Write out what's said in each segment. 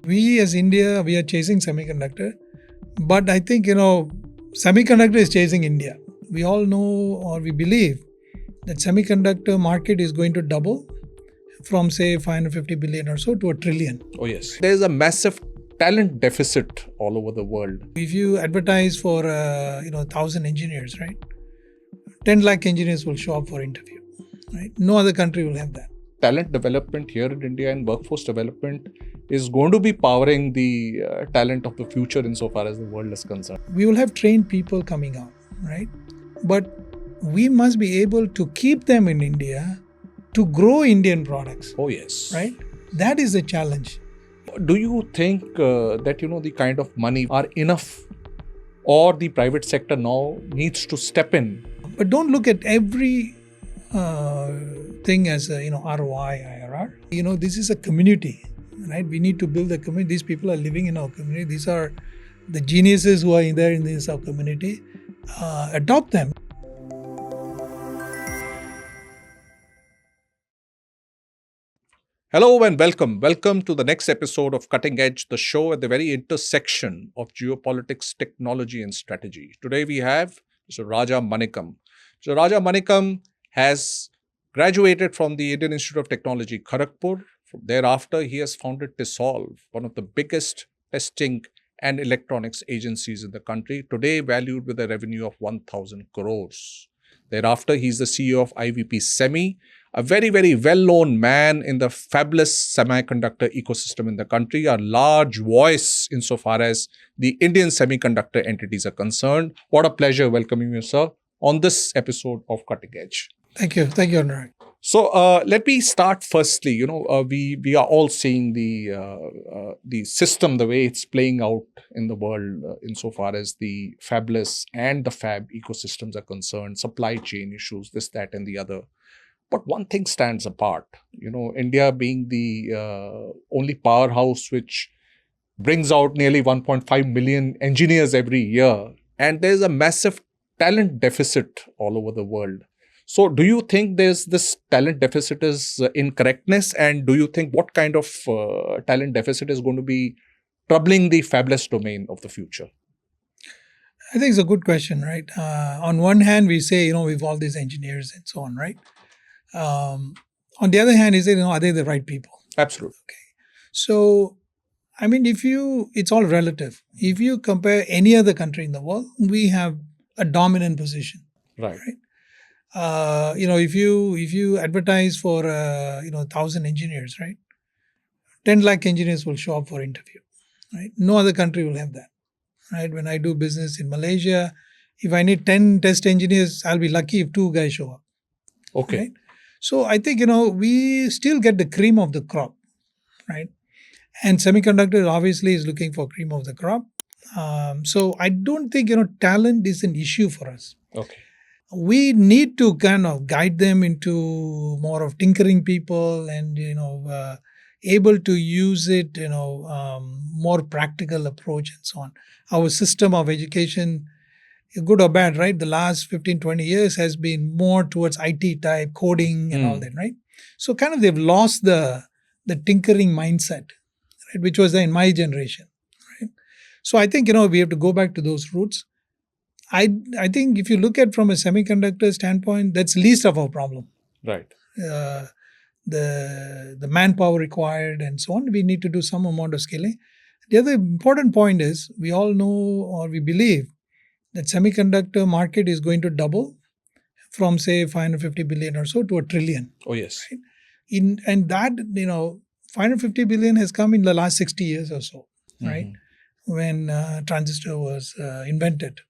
We as India, we are chasing semiconductor, but I think, semiconductor is chasing India. We all know or we believe that semiconductor market is going to double from say 550 billion or so to a trillion. Oh yes. There is a massive talent deficit all over the world. If you advertise for 1,000 engineers, right? 10 lakh engineers will show up for interview, right? No other country will have that. Talent development here in India and workforce development is going to be powering the talent of the future insofar as the world is concerned. We will have trained people coming out, right? But we must be able to keep them in India to grow Indian products. Oh yes. Right? That is the challenge. Do you think that the kind of money are enough, or the private sector now needs to step in? But don't look at every thing as a ROI, IRR. This is a community, right? We need to build a community. These people are living in our community. These are the geniuses who are there in this our community. Adopt them. Hello and welcome. Welcome to the next episode of Cutting Edge, the show at the very intersection of geopolitics, technology and strategy. Today we have Mr. Raja Manickam. Mr. Raja Manickam has graduated from the Indian Institute of Technology, Kharagpur. Thereafter, he has founded TESSOLVE, one of the biggest testing and electronics agencies in the country, today valued with a revenue of 1,000 crores. Thereafter, he is the CEO of IVP Semi, a very, very well-known man in the Fabless semiconductor ecosystem in the country, a large voice insofar as the Indian semiconductor entities are concerned. What a pleasure welcoming you, sir, on this episode of Cutting Edge. Thank you. Thank you, Anurag. So let me start firstly. We are all seeing the system, the way it's playing out in the world insofar as the fabless and the fab ecosystems are concerned, supply chain issues, this, that, and the other. But one thing stands apart. India being the only powerhouse which brings out nearly 1.5 million engineers every year, and there's a massive talent deficit all over the world. So do you think there's this talent deficit is incorrectness, and do you think what kind of talent deficit is going to be troubling the fabless domain of the future? I think it's a good question, right? On one hand, we say, we've all these engineers and so on, right? On the other hand, is it, are they the right people? Absolutely. Okay. So, it's all relative. If you compare any other country in the world, we have a dominant position. Right. If you advertise for 1,000 engineers, right? 10 lakh engineers will show up for interview, right? No other country will have that, right? When I do business in Malaysia, if I need 10 test engineers, I'll be lucky if 2 guys show up. Okay. Right? So I think, we still get the cream of the crop, right? And semiconductor obviously is looking for cream of the crop. So I don't think, talent is an issue for us. Okay. We need to kind of guide them into more of tinkering people and, able to use it, more practical approach and so on. Our system of education, good or bad, right? The last 15, 20 years has been more towards IT type, coding and all that, right? So kind of they've lost the tinkering mindset, right? Which was there in my generation, right? So I think, we have to go back to those roots. I think if you look at from a semiconductor standpoint, that's least of our problem. Right. The manpower required and so on, we need to do some amount of scaling. The other important point is we all know or we believe that semiconductor market is going to double from say 550 billion or so to a trillion. Oh yes. Right? And that 550 billion has come in the last 60 years or so, right? When transistor was invented.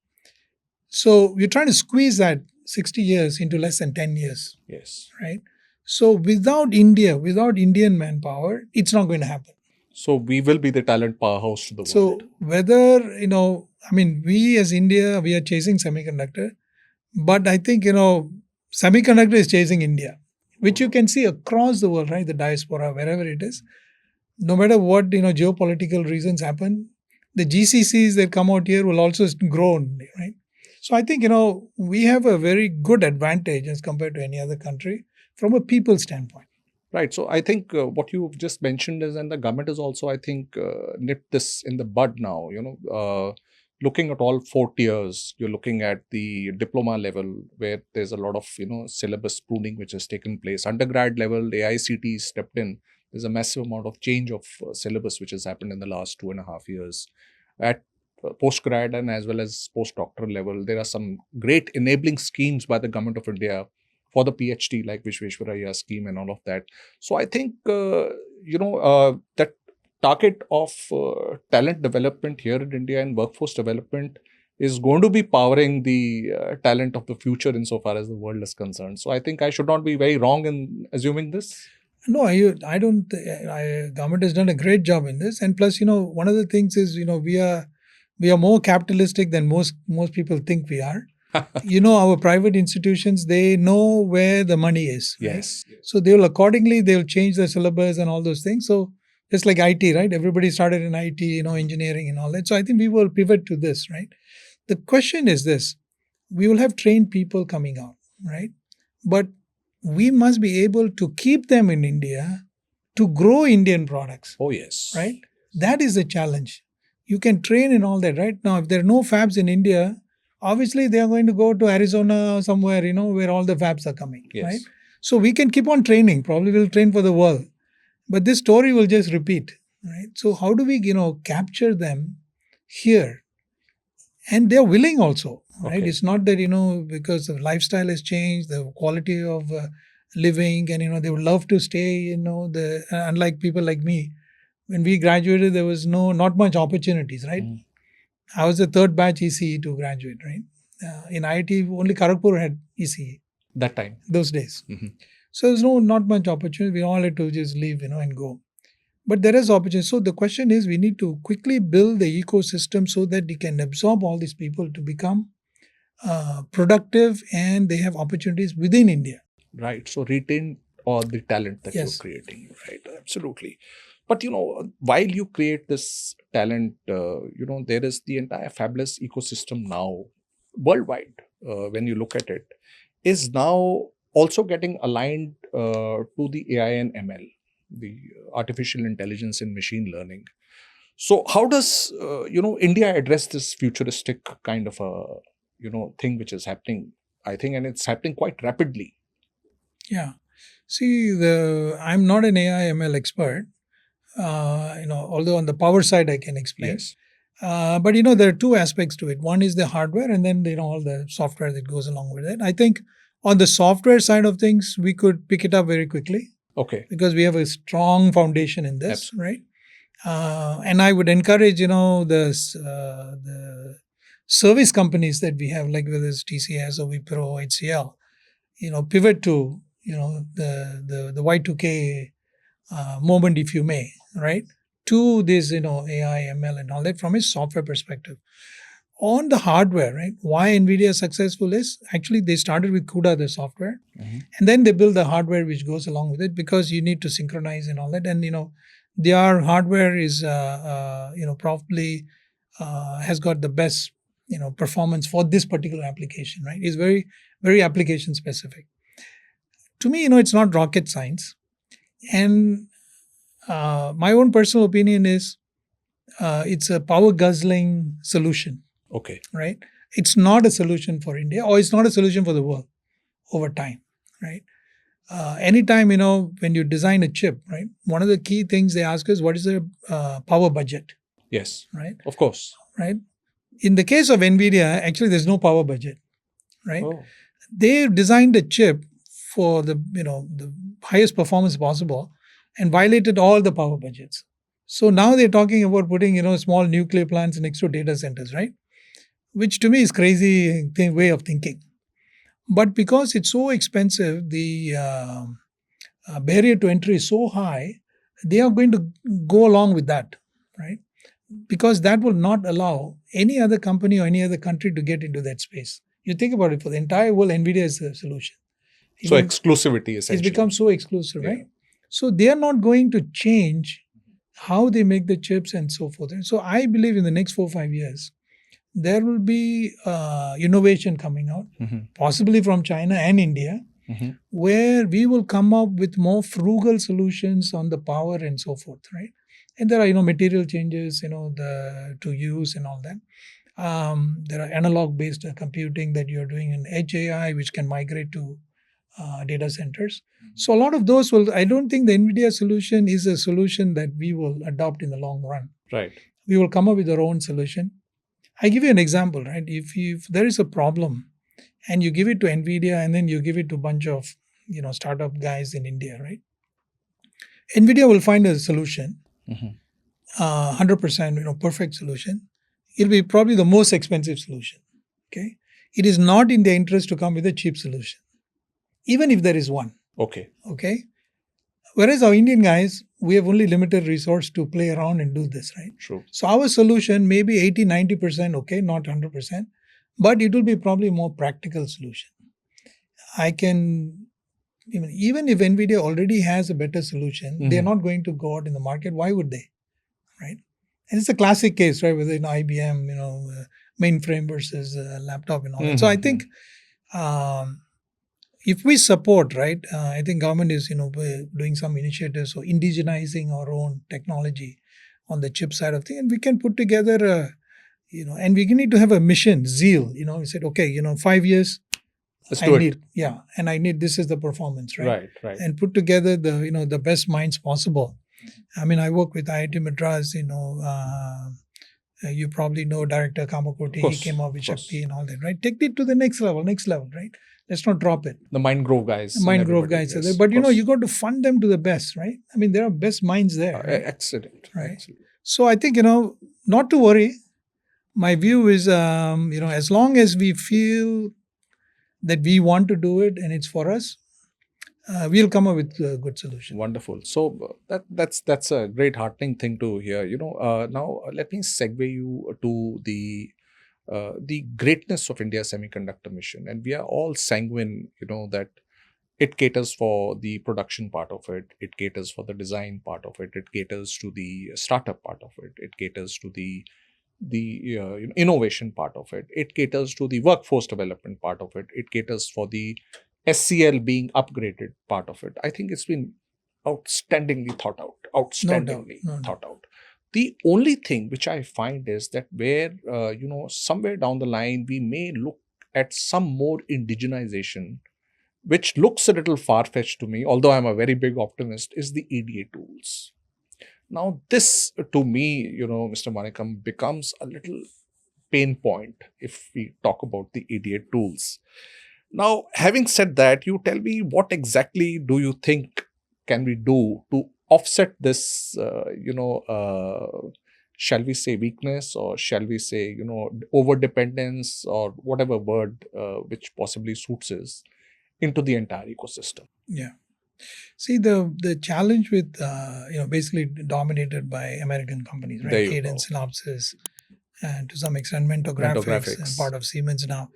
So we're trying to squeeze that 60 years into less than 10 years. Yes. Right? So without India, without Indian manpower, it's not going to happen. So we will be the talent powerhouse to the world. So whether, we as India, we are chasing semiconductor, but I think, semiconductor is chasing India, which you can see across the world, right? The diaspora, wherever it is. No matter what, geopolitical reasons happen, the GCCs that come out here will also grow only, right? So I think, we have a very good advantage as compared to any other country from a people standpoint. Right. So I think what you've just mentioned is, and the government is also, I think, nipped this in the bud now. Looking at all 4 tiers, you're looking at the diploma level where there's a lot of syllabus pruning which has taken place. Undergrad level, the AICT stepped in. There's a massive amount of change of syllabus which has happened in the last 2.5 years. At postgrad and as well as postdoctoral level, there are some great enabling schemes by the government of India for the PhD, like Vishweshwaraya scheme and all of that. So I think, that target of talent development here in India and workforce development is going to be powering the talent of the future insofar as the world is concerned. So I think I should not be very wrong in assuming this. No, I don't. Government has done a great job in this, and plus, one of the things is, we are more capitalistic than most people think we are. Our private institutions, they know where the money is. Right? Yes. So they'll change the syllabus and all those things. So just like IT, right? Everybody started in IT, engineering and all that. So I think we will pivot to this, right? The question is this: we will have trained people coming out, right? But we must be able to keep them in India to grow Indian products. Oh, yes. Right? That is the challenge. You can train in all that, right? Now, if there are no fabs in India, obviously they are going to go to Arizona or somewhere, where all the fabs are coming, Yes. right? So we can keep on training. Probably we'll train for the world. But this story will just repeat, right? So how do we, capture them here? And they're willing also, right? Okay. It's not that, because the lifestyle has changed, the quality of living, and, they would love to stay, unlike people like me. When we graduated, there was not much opportunities, right? Mm. I was the third batch ECE to graduate, right? In IIT, only Kharagpur had ECE. That time. Those days. Mm-hmm. So there's not much opportunity. We all had to just leave, and go. But there is opportunity. So the question is, we need to quickly build the ecosystem so that we can absorb all these people to become productive and they have opportunities within India. Right. So retain all the talent that Yes. you're creating. Right. Absolutely. But, while you create this talent, there is the entire Fabless ecosystem now worldwide, when you look at it, is now also getting aligned to the AI and ML, the artificial intelligence and machine learning. So how does, India address this futuristic kind of a, thing which is happening, I think, and it's happening quite rapidly. Yeah. See, I'm not an AI ML expert. Although on the power side I can explain. Yes. But there are two aspects to it. One is the hardware, and then all the software that goes along with it. I think on the software side of things, we could pick it up very quickly. Okay. Because we have a strong foundation in this, right? And I would encourage, the service companies that we have, like whether it's TCS or Wipro, HCL, pivot to, the Y2K moment, if you may, right? To this, AI, ML and all that from a software perspective. On the hardware, right? Why NVIDIA is successful is actually they started with CUDA, the software, and then they build the hardware which goes along with it, because you need to synchronize and all that. And, their hardware is, probably has got the best, performance for this particular application, right? It's very, very application specific. To me, it's not rocket science. And my own personal opinion is it's a power guzzling solution. Okay. Right? It's not a solution for India, or it's not a solution for the world over time, right? Anytime, when you design a chip, right, one of the key things they ask is, what is the power budget? Yes. Right? Of course. Right? In the case of NVIDIA, actually, there's no power budget, right? Oh. They designed a chip for the highest performance possible and violated all the power budgets. So now they're talking about putting, small nuclear plants next to data centers, right? Which to me is crazy way of thinking. But because it's so expensive, the barrier to entry is so high, they are going to go along with that, right? Because that will not allow any other company or any other country to get into that space. You think about it, for the entire world, NVIDIA is the solution. So exclusivity, essentially. It's become so exclusive, right? So they are not going to change how they make the chips and so forth. And so I believe in the next 4 or 5 years, there will be innovation coming out, possibly from China and India, where we will come up with more frugal solutions on the power and so forth, right? And there are, material changes, to use and all that. There are analog-based computing that you're doing in edge AI, which can migrate to data centers. So a lot of those I don't think the NVIDIA solution is a solution that we will adopt in the long run. Right. We will come up with our own solution. I give you an example, right? If there is a problem and you give it to NVIDIA and then you give it to a bunch of, startup guys in India, right? NVIDIA will find a solution, 100%, perfect solution. It'll be probably the most expensive solution, okay? It is not in their interest to come with a cheap solution, even if there is one. Okay. Whereas our Indian guys, we have only limited resource to play around and do this, right? True. So our solution may be 80, 90%, okay, not 100%, but it will be probably more practical solution. I can, even if NVIDIA already has a better solution, they're not going to go out in the market. Why would they, right? And it's a classic case, right, with IBM, mainframe versus laptop and all that. So I think if we support, right, I think government is, doing some initiatives for indigenizing our own technology on the chip side of things, and we can put together and we need to have a mission, zeal, we said, okay, 5 years, and I need, this is the performance, right? Right. And put together the, the best minds possible. I mean, I work with IIT Madras, you probably know Director Kamakoti, he came up with Shakti and all that, right? Take it to the next level, right? Let's not drop it. The Mind Grove guys. Mind Grove guys are there. But, you got to fund them to the best, right? I mean, there are best minds there. Right? Excellent. Right. Excellent. So I think, not to worry. My view is, as long as we feel that we want to do it and it's for us, we'll come up with a good solution. Wonderful. So that's a great heartening thing to hear. Now let me segue you to the greatness of India's semiconductor mission, and we are all sanguine, that it caters for the production part of it, it caters for the design part of it, it caters to the startup part of it, it caters to the innovation part of it, it caters to the workforce development part of it, it caters for the SCL being upgraded part of it. I think it's been outstandingly thought out. Thought out. The only thing which I find is that where, somewhere down the line, we may look at some more indigenization, which looks a little far-fetched to me, although I'm a very big optimist, is the EDA tools. Now, this to me, Mr. Manickam, becomes a little pain point if we talk about the EDA tools. Now, having said that, you tell me, what exactly do you think can we do to offset this, shall we say weakness, or shall we say, over-dependence, or whatever word which possibly suits us, into the entire ecosystem? Yeah. See, the challenge with, basically dominated by American companies, right? Cadence, Synopsys, and to some extent Mentor Graphics, and part of Siemens now.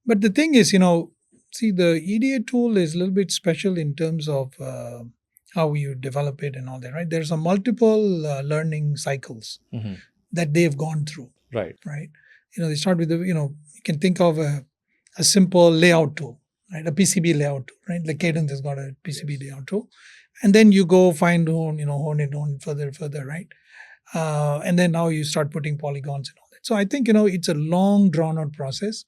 But the thing is, see, the EDA tool is a little bit special in terms of how you develop it and all that, right? There's a multiple learning cycles that they've gone through. Right. They start with you can think of a simple layout tool, right? A PCB layout tool, right? Like Cadence has got a PCB layout tool. And then you go hone it further, right? And then now you start putting polygons and all that. So I think, it's a long drawn out process.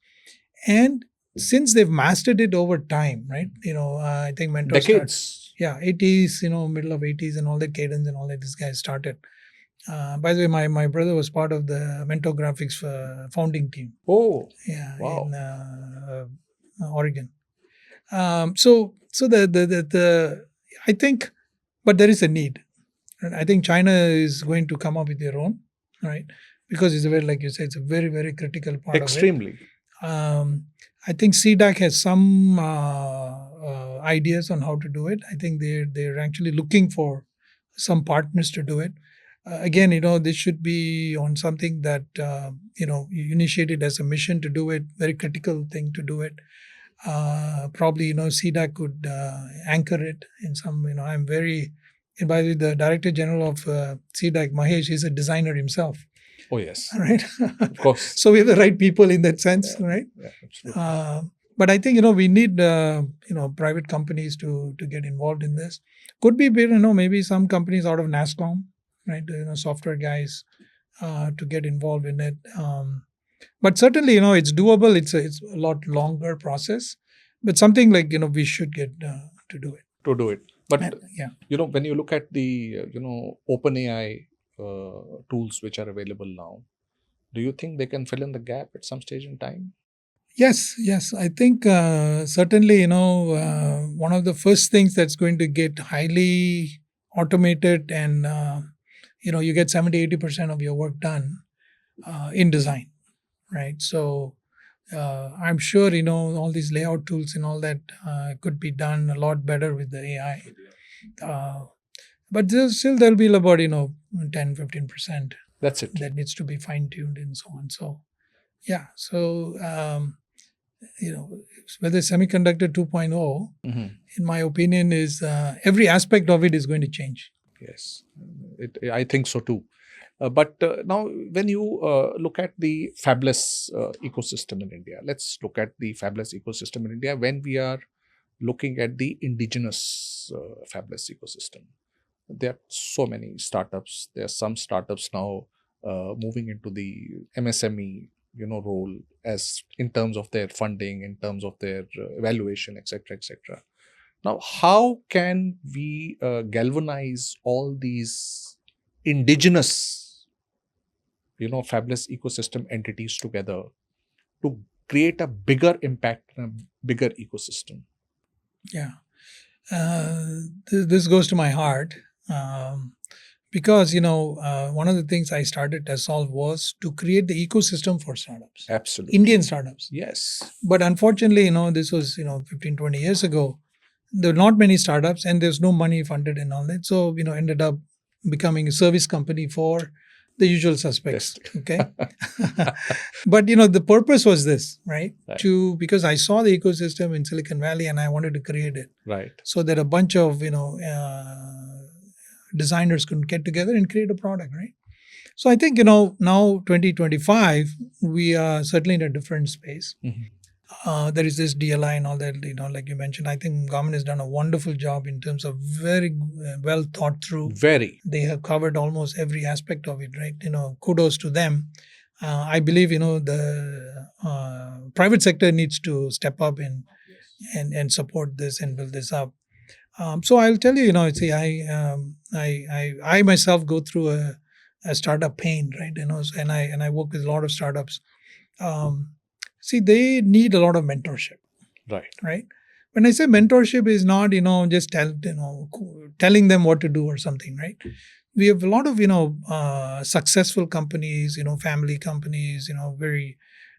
And since they've mastered it over time, right? I think Mentor decades. 80s, middle of 80s and all that, Cadence and all that, this guy started. By the way, my brother was part of the Mentor Graphics founding team. Oh, yeah, wow. In Oregon. So the I think, but there is a need. Right? I think China is going to come up with their own, right? Because it's a very, like you said, it's a very, very critical part Extremely. of it. I think CDAC has some ideas on how to do it. I think they're actually looking for some partners to do it. Again, this should be on something that, you initiated as a mission to do it, very critical thing to do it. Probably, CDAC could anchor it in some, I'm very, and by the way, the Director General of CDAC, Mahesh, is a designer himself. Oh, yes. Right? Of course. So we have the right people in that sense, right? Yeah, absolutely. But I think, we need, private companies to get involved in this. Could be, maybe some companies out of NASCOM, right? Software guys to get involved in it. But certainly, it's doable. It's a lot longer process, but something like, we should get to do it. To do it. But, Yeah. when you look at the, OpenAI tools which are available now, do you think they can fill in the gap at some stage in time? Yes. I think certainly, one of the first things that's going to get highly automated and, you get 70-80% of your work done in design, right? So I'm sure, all these layout tools and all that could be done a lot better with the AI. But there'll be about, 10-15%. That's it. That needs to be fine-tuned and so on. So, yeah. So, whether Semiconductor 2.0, in my opinion, is every aspect of it is going to change. Yes, I think so too. But now, when you look at the fabless ecosystem in India, let's look at the fabless ecosystem in India when we are looking at the indigenous fabless ecosystem. There are so many startups. There are some startups now moving into the MSME, role as in terms of their funding, in terms of their evaluation, etc., etc. Now, how can we galvanize all these indigenous, fabless ecosystem entities together to create a bigger impact and a bigger ecosystem? Yeah. This goes to my heart because, one of the things I started TESSOLVE was to create the ecosystem for startups. Absolutely. Indian startups. Yes. But unfortunately, this was, 15, 20 years ago. There were not many startups and there's no money funded and all that. So, ended up becoming a service company for the usual suspects. Yes. Okay. But, the purpose was this, right? Right. Because I saw the ecosystem in Silicon Valley and I wanted to create it. Right. So that a bunch of, designers could get together and create a product, right? So I think, now 2025, we are certainly in a different space. There is this DLI and all that, like you mentioned. I think government has done a wonderful job in terms of very well thought through. Very. They have covered almost every aspect of it, right? Kudos to them. I believe, the private sector needs to step up and support this and build this up. So I'll tell you, see, I myself go through a startup pain, right? And I work with a lot of startups. See, they need a lot of mentorship. Right. When I say mentorship is not, just telling them what to do or something, right? We have a lot of, successful companies, family companies, very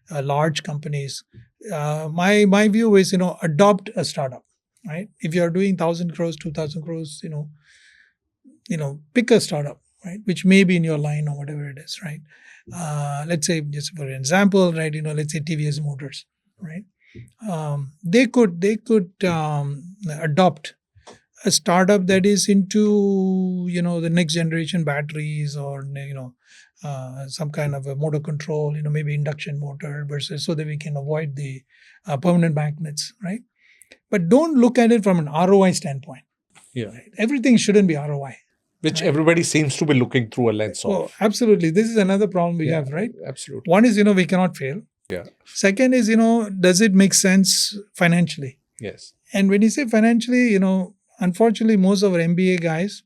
large companies. My view is, adopt a startup, right? If you are doing 1,000 crores, 2,000 crores, pick a startup, right? Which may be in your line or whatever it is, right? Let's say, just for example, right, let's say TVS Motors, right? They could adopt a startup that is into, the next generation batteries or, some kind of a motor control, maybe induction motor versus so that we can avoid the permanent magnets, right? But don't look at it from an ROI standpoint. Yeah. Right? Everything shouldn't be ROI. Which everybody seems to be looking through a lens of. Oh, absolutely. This is another problem we have, right? Absolutely. One is, we cannot fail. Yeah. Second is, does it make sense financially? Yes. And when you say financially, unfortunately, most of our MBA guys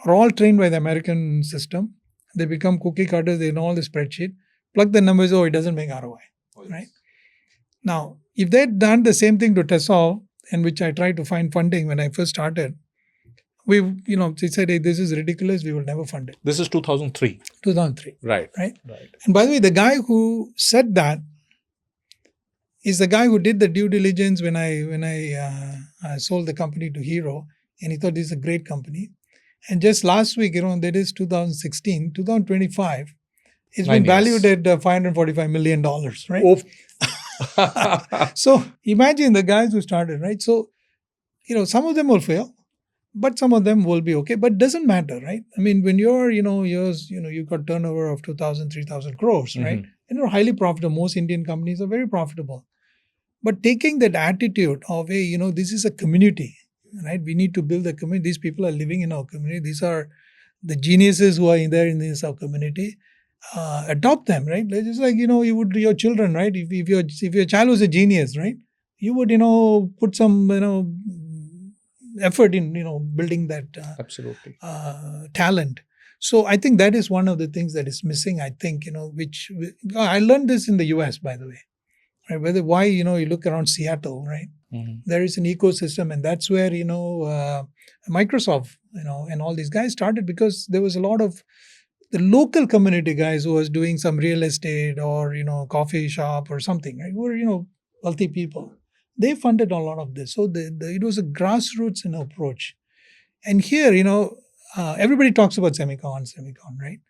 are all trained by the American system. They become cookie cutters. They know all the spreadsheet. Plug the numbers. Oh, it doesn't make ROI. Right? Now, if they'd done the same thing to TESSOLVE, and which I tried to find funding when I first started, they said, hey, this is ridiculous. We will never fund it. This is 2003. 2003. Right. And by the way, the guy who said that is the guy who did the due diligence when I sold the company to Hero, and he thought this is a great company. And just last week, that is 2016, 2025, it's been valued at $545 million, right? Oh. So imagine the guys who started, right? So, some of them will fail, but some of them will be okay. But it doesn't matter, right? I mean, when you're, you've got turnover of 2,000, 3,000 crores, right? And you're highly profitable. Most Indian companies are very profitable. But taking that attitude of, hey, this is a community, right? We need to build a community. These people are living in our community. These are the geniuses who are in there in this our community. Adopt them, right? It's just like, you would your children, right? If your child was a genius, right? You would, put some, effort in, building that Absolutely. talent. So I think that is one of the things that is missing, I think, which I learned this in the US, by the way. Right? Why, you look around Seattle, right? Mm-hmm. There is an ecosystem, and that's where, Microsoft, and all these guys started, because there was a lot of the local community guys who was doing some real estate or, coffee shop or something, right? Who were, wealthy people. They funded a lot of this. So it was a grassroots approach. And here, everybody talks about semicon, right?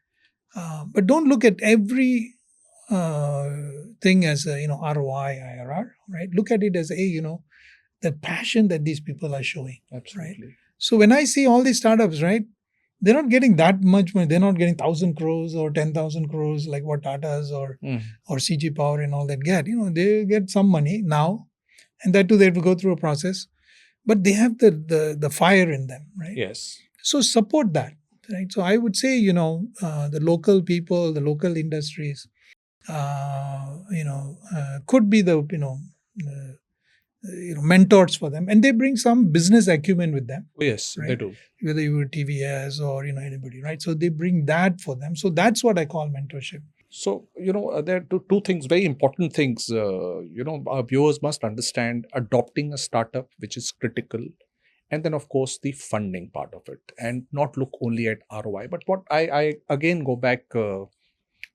But don't look at every thing as a, ROI, IRR, right? Look at it as the passion that these people are showing. Absolutely. Right? So when I see all these startups, right, they're not getting that much money. They're not getting 1,000 crores or 10,000 crores like what Tata's or CG Power and all that get. They get some money now, and that too they have to go through a process. But they have the fire in them, right? Yes. So support that, right? So I would say, the local people, the local industries, could be the, mentors for them, and they bring some business acumen with them. Oh, yes, right? they do. Whether you were TVS or, anybody, right? So they bring that for them. So that's what I call mentorship. So, there are two things, very important things, our viewers must understand: adopting a startup, which is critical, and then, of course, the funding part of it, and not look only at ROI. But what I again go back to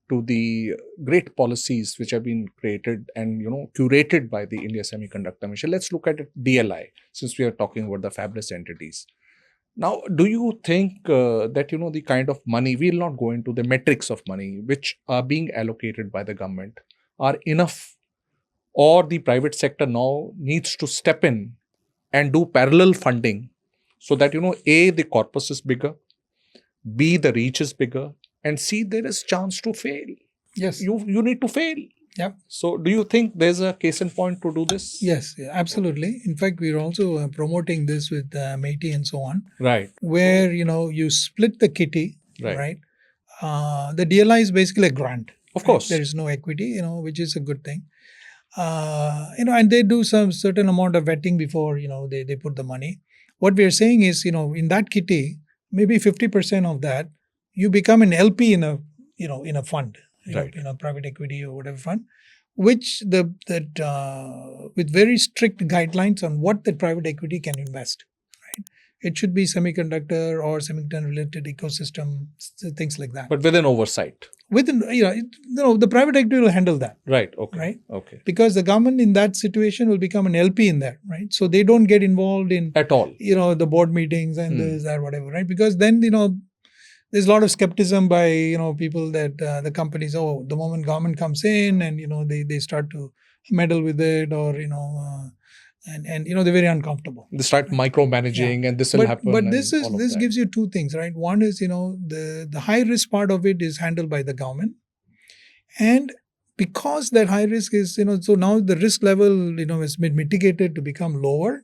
the great policies which have been created and, curated by the India Semiconductor Mission. Let's look at it, DLI, since we are talking about the Fabless entities. Now, do you think that, the kind of money, we'll not go into the metrics of money which are being allocated by the government are enough, or the private sector now needs to step in and do parallel funding so that, A, the corpus is bigger, B, the reach is bigger, and C, there is chance to fail. Yes. You need to fail. Yeah. So do you think there's a case in point to do this? Yes, absolutely. In fact, we're also promoting this with Meiti and so on. Right. Where, you split the kitty, right? The DLI is basically a grant. Of course. There is no equity, which is a good thing. And they do some certain amount of vetting before, they put the money. What we are saying is, in that kitty, maybe 50% of that, you become an LP in a, in a fund, right. Private equity or whatever fund, which with very strict guidelines on what the private equity can invest. Right? It should be semiconductor or semiconductor related ecosystem, things like that. But within oversight. Within, the private equity will handle that. Right. Okay. Right. Okay. Because the government in that situation will become an LP in there, right? So they don't get involved in at all, the board meetings and this or whatever, right? Because then, there's a lot of skepticism by, people that the companies, the moment government comes in and, they start to meddle with it or, and they're very uncomfortable. They start micromanaging and this will happen. But this gives you two things, right? One is, the high risk part of it is handled by the government. And because that high risk is, so now the risk level, has been mitigated to become lower.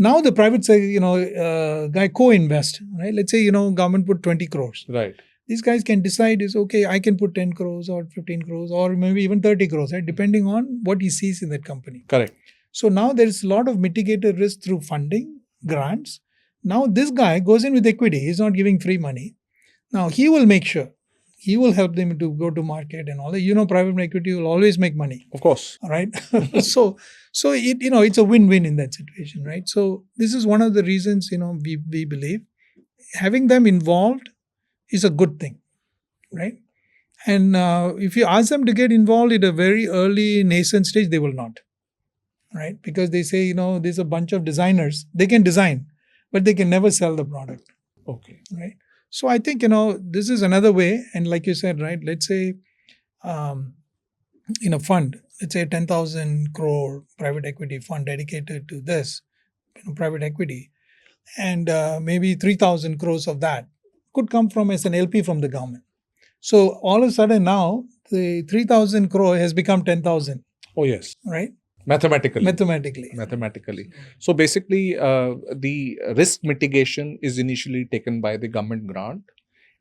Now the private sector, guy co-invest, right? Let's say, government put 20 crores. Right. These guys can decide is, okay, I can put 10 crores or 15 crores or maybe even 30 crores, right? Depending on what he sees in that company. Correct. So now there is a lot of mitigated risk through funding, grants. Now this guy goes in with equity. He's not giving free money. Now he will make sure. He will help them to go to market and all that. Private equity will always make money. Of course. All right. So it, it's a win-win in that situation, right? So this is one of the reasons, we believe having them involved is a good thing, right? And if you ask them to get involved at a very early nascent stage, they will not, right? Because they say, there's a bunch of designers. They can design, but they can never sell the product. Okay. Right. So I think, this is another way. And like you said, right, let's say in a fund, let's say 10,000 crore private equity fund dedicated to this, private equity, and maybe 3,000 crores of that could come from as an LP from the government. So all of a sudden now, the 3,000 crore has become 10,000. Oh, yes. Right? Mathematically. So basically, the risk mitigation is initially taken by the government grant.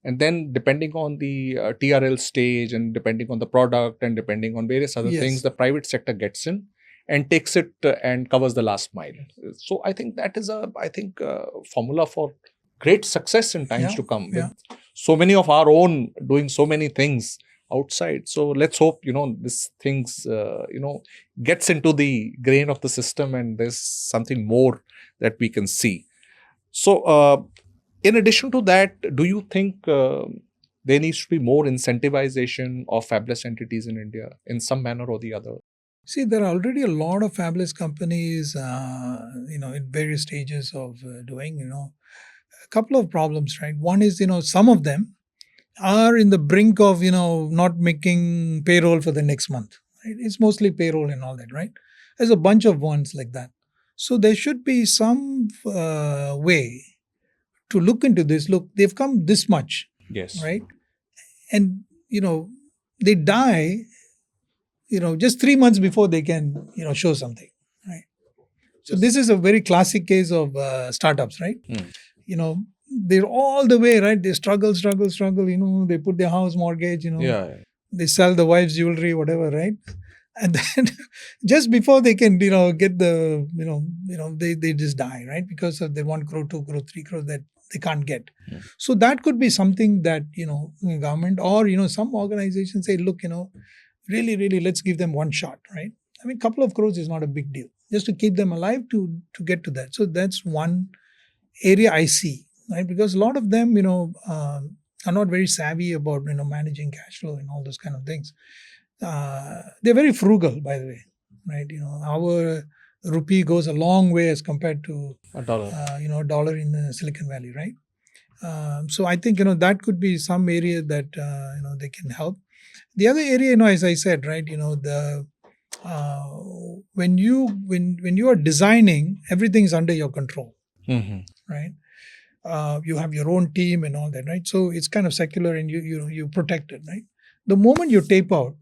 And then depending on the TRL stage and depending on the product and depending on various other things, the private sector gets in and takes it and covers the last mile. So I think that is a formula for great success in times to come. With so many of our own doing so many things outside. So let's hope, this things, gets into the grain of the system and there's something more that we can see. So in addition to that, do you think there needs to be more incentivization of fabless entities in India in some manner or the other? See, there are already a lot of fabless companies, in various stages of doing, a couple of problems, right? One is, some of them are in the brink of, not making payroll for the next month. Right? It's mostly payroll and all that, right? There's a bunch of ones like that. So there should be some way to look into this. Look, they've come this much. Yes. Right? And, they die, just 3 months before they can, show something. Right? So this is a very classic case of startups, right? They're all the way, right? They struggle, they put their house mortgage, they sell the wife's jewelry, whatever, right? And then just before they can, get the, they just die, right? Because of the 1 crore, 2 crore, 3 crore that they can't get. So that could be something that, government or, some organizations say, look, really, let's give them one shot, right? I mean, couple of crores is not a big deal. Just to keep them alive to get to that. So that's one area I see. Right, because a lot of them, are not very savvy about, managing cash flow and all those kind of things. They're very frugal, by the way, right? Our rupee goes a long way as compared to a dollar. Dollar in Silicon Valley, right? So I think that could be some area that they can help. The other area, as I said, right, when you are designing, everything is under your control, right? You have your own team and all that, right? So it's kind of secular and you protect it, right? The moment you tape out,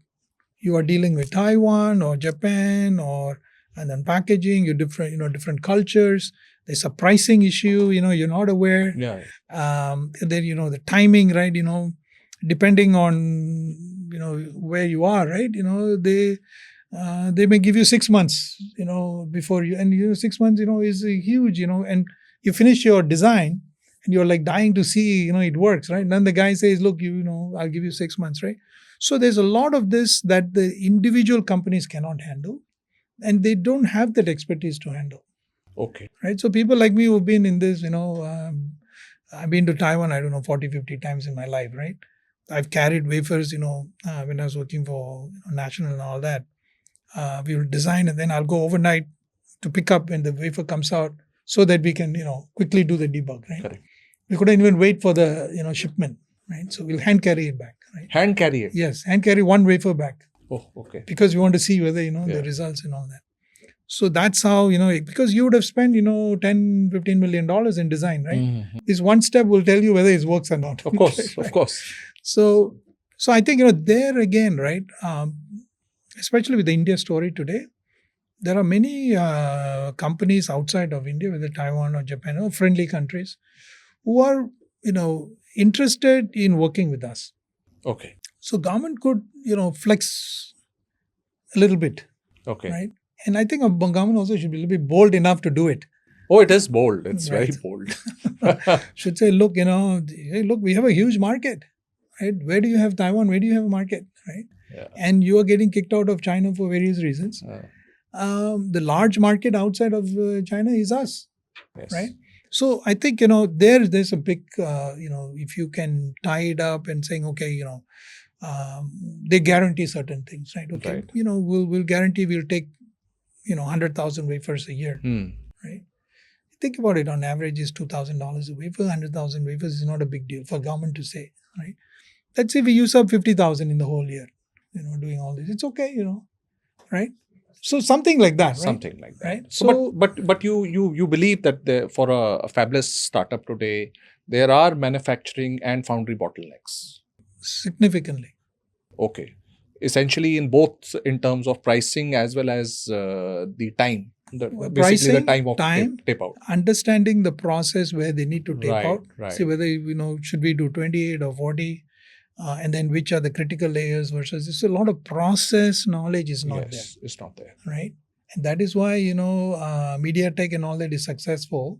you are dealing with Taiwan or Japan and then packaging, you different cultures. There's a pricing issue, you're not aware. Yeah. Then, the timing, right? Depending on, where you are, right? They may give you 6 months, before you, and 6 months, is huge, and you finish your design and you're like dying to see, it works, right? And then the guy says, look, I'll give you 6 months, right? So there's a lot of this that the individual companies cannot handle and they don't have that expertise to handle. Okay. Right? So people like me who've been in this, I've been to Taiwan, 40, 50 times in my life, right? I've carried wafers, when I was working for National and all that. We will design and then I'll go overnight to pick up when the wafer comes out so that we can, quickly do the debug, right? Correct. We couldn't even wait for the, shipment, right? So we'll hand carry it back, right? Hand carry it? Yes, hand carry one wafer back. Oh, okay. Because we want to see whether, the results and all that. So that's how, because you would have spent, $10, $15 million in design, right? Mm-hmm. This one step will tell you whether it works or not. Of course, right? Of course. So I think, there again, right, especially with the India story today, there are many companies outside of India, whether Taiwan or Japan or friendly countries, who are, interested in working with us. Okay. So government could, flex a little bit. Okay. Right? And I think a government also should be a little bit bold enough to do it. Oh, it is bold. It's right. Very bold. Should say, look, hey, look, we have a huge market. Right? Where do you have Taiwan? Where do you have a market? Right? Yeah. And you are getting kicked out of China for various reasons. The large market outside of China is us. Yes. Right? So I think, there's a big, if you can tie it up and saying, okay, they guarantee certain things, right? Okay, right. We'll guarantee we'll take, 100,000 wafers a year, right? Think about it. On average, is $2,000 a wafer. 100,000 wafers is not a big deal for government to say, right? Let's say we use up 50,000 in the whole year, doing all this. It's okay, right? So something like that, right? Something like that. Right? So, but you believe that for a fabless startup today, there are manufacturing and foundry bottlenecks? Significantly. Okay. essentially in both in terms of pricing as well as the time. Basically, Pricing, the time of time, tape out. understanding the process where they need to tape Right, out. right. See whether, should we do 28 or 40, and then which are the critical layers versus. It's a lot of process knowledge is not there. Yes, it's not there. Right? And that is why, MediaTek and all that is successful,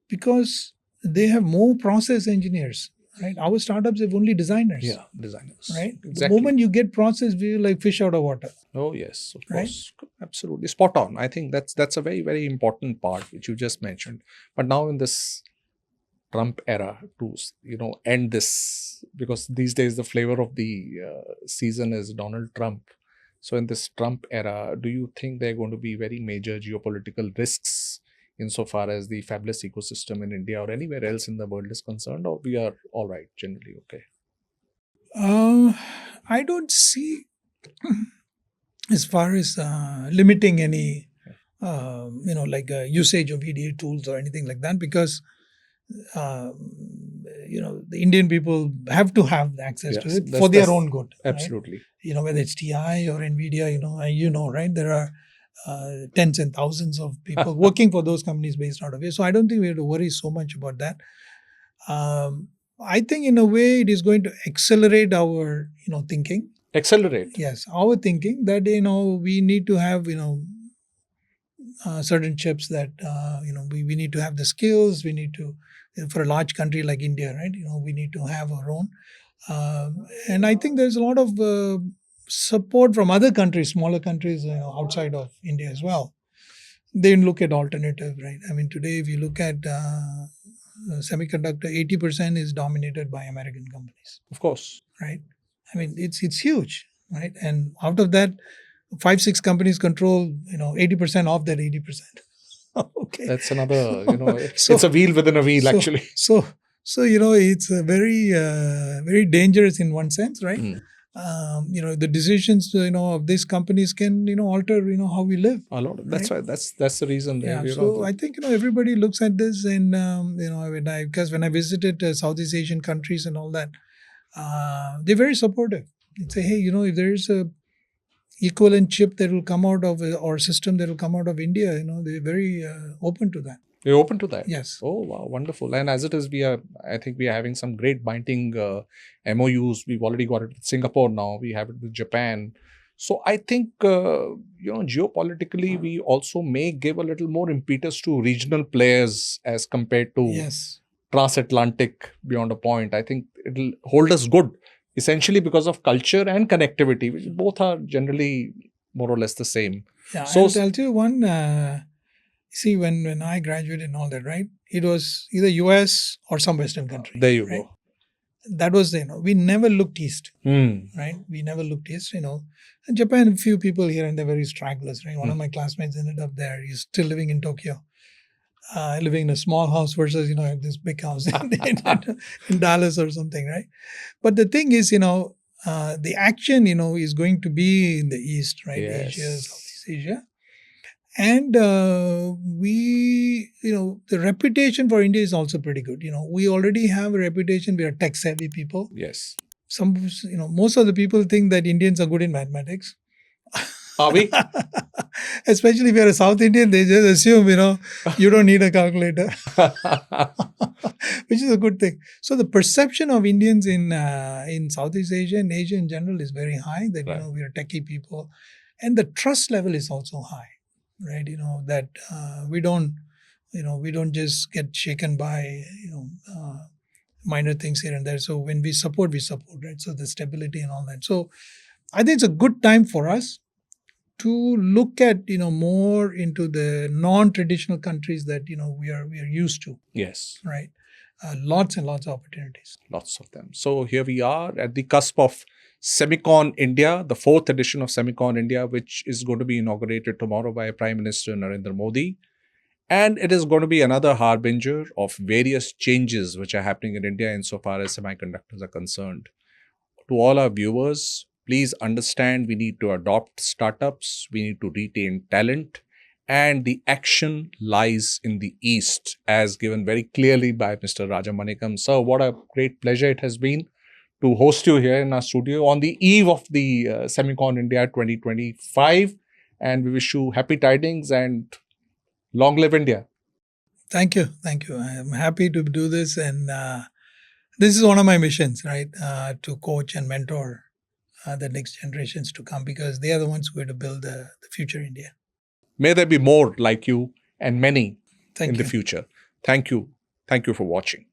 because they have more process engineers. Right? Our startups have only designers. Yeah, designers. Right? Exactly. The moment you get process, we like fish out of water. Oh yes, of Right? course, absolutely spot on. I think that's a very, very important part which you just mentioned. But now in this Trump era, to end this, because these days the flavor of the season is Donald Trump. So in this Trump era, do you think there are going to be very major geopolitical risks insofar as the fabless ecosystem in India or anywhere else in the world is concerned, or we are all right, generally okay? I don't see as far as limiting any, usage of EDA tools or anything like that, because the Indian people have to have access to it for their own good. Absolutely. Right? Whether it's TI or NVIDIA, right? There are tens and thousands of people working for those companies based out of here. So I don't think we have to worry so much about that. I think in a way it is going to accelerate our, thinking. Accelerate? Yes, our thinking that, we need to have, certain chips that, we need to have the skills. We need to, for a large country like India, right? We need to have our own. And I think there's a lot of support from other countries, smaller countries, outside of India as well. They look at alternative, right? I mean, today, if you look at semiconductor, 80% is dominated by American companies. Of course. Right? I mean, it's huge, right? And out of that, 5-6 companies control, 80% of that 80%. Okay. That's another, it's a wheel within a wheel, actually. So it's a very, very dangerous in one sense, right? The decisions, of these companies can, alter, how we live. A lot. That's right? Why. That's the reason. Yeah. So I think, everybody looks at this, and because when I visited Southeast Asian countries and all that, they're very supportive. They say, hey, if there is a equivalent chip that will come out of, or system that will come out of India, they're very open to that. You're open to that? Yes. Oh, wow, wonderful. And as it is, I think we are having some great binding MOUs. We've already got it with Singapore now. We have it with Japan. So I think, geopolitically, we also may give a little more impetus to regional players as compared to transatlantic beyond a point. I think it'll hold us good, essentially because of culture and connectivity, which both are generally more or less the same. Yeah, so I'll tell you one... See, when I graduated and all that, right, it was either US or some Western country. There you right? go. That was, we never looked east, right? We never looked east, In Japan, a few people here and they're very stragglers, right? One of my classmates ended up there. He's still living in Tokyo, living in a small house versus, this big house in Dallas or something, right? But the thing is, the action, is going to be in the east, right? Yes. Asia, Southeast Asia. And the reputation for India is also pretty good. We already have a reputation. We are tech-savvy people. Yes. Most of the people think that Indians are good in mathematics. Are we? Especially if you're a South Indian, they just assume, you don't need a calculator. Which is a good thing. So the perception of Indians in Southeast Asia and Asia in general is very high. That, right. We are techie people. And the trust level is also high. Right, that we don't just get shaken by minor things here and there. So when we support, right? So the stability and all that. So I think it's a good time for us to look at more into the non-traditional countries that we are used to. Yes. Right. Lots and lots of opportunities. Lots of them. So here we are at the cusp of SEMICON India, the 4th edition of SEMICON India, which is going to be inaugurated tomorrow by Prime Minister Narendra Modi. And it is going to be another harbinger of various changes which are happening in India insofar as semiconductors are concerned. To all our viewers, please understand we need to adopt startups, we need to retain talent, and the action lies in the East, as given very clearly by Mr. Raja Manickam. Sir, what a great pleasure it has been to host you here in our studio on the eve of the Semicon India 2025. And we wish you happy tidings and long live India. Thank you. Thank you. I'm happy to do this. And this is one of my missions, right? To coach and mentor the next generations to come, because they are the ones who are to build the future India. May there be more like you and many Thank in you. the future. Thank you. Thank you for watching.